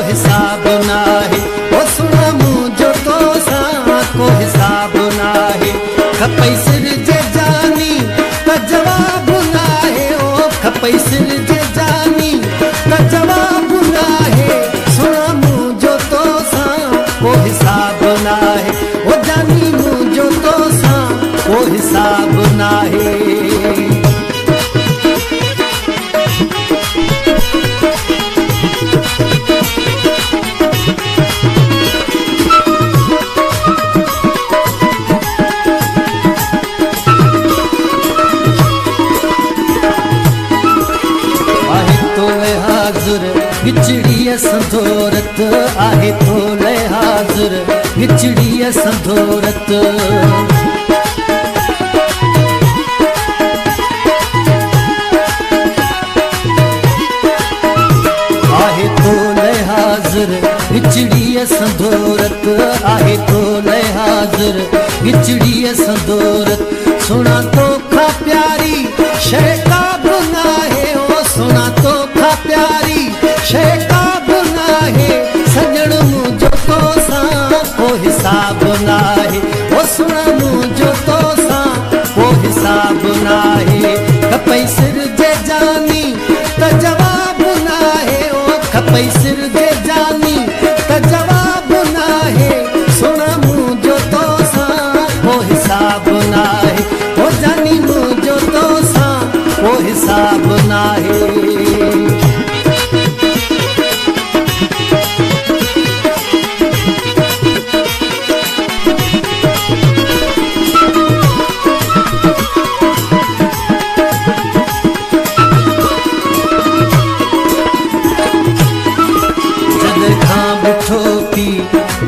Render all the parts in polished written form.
हिसाब नाहे। ओ सुन मुंहिंजो तो सां को हिसाब नाहे। खपई सिर जे जानी त जवाब नाहे। ओ खपई सिर जे जानी त जवाब नाहे। सुन मुंहिंजो तो सां को हिसाब नाहे। ओ जानी मुंहिंजो तो सां को हिसाब नाहे। गिचड़ीअ संदोरत आहे तोले हाज़ुर गिचड़ीअ संदोरत। आहे तोले हाज़ुर गिचड़ीअ संदोरत। आहे तोले हाज़ुर गिचड़ीअ संदोरत। सुना तोखा प्यारी शइ का बि नाहे। ओ सुना तोखा प्यारी शइ का बि नाहे। सजण मुंहिंजो तो सां को हिसाब नाहे। ओ सुन मुंहिंजो तो सां को हिसाब नाहे। खपई सिर जे जानी त जवाब नाहे। ओ खपई सिर जे जानी त जवाब नाहे। सुन मुंहिंजो तो सां को हिसाब नाहे। ओ जानी मुंहिंजो तो सां को हिसाब नाहे।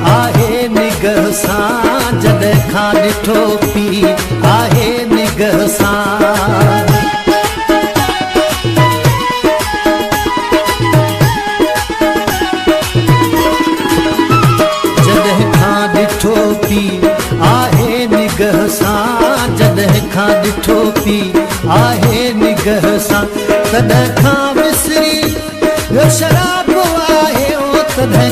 आहे निगह सां जॾहिं खां ॾिठो पी आहे निगह सां। जॾहिं खां ॾिठो पी आहे निगह सां। जॾहिं खां ॾिठो पी आहे निगह सां। तॾहिं खां विसरी शराब आहे। ओ तॾहिं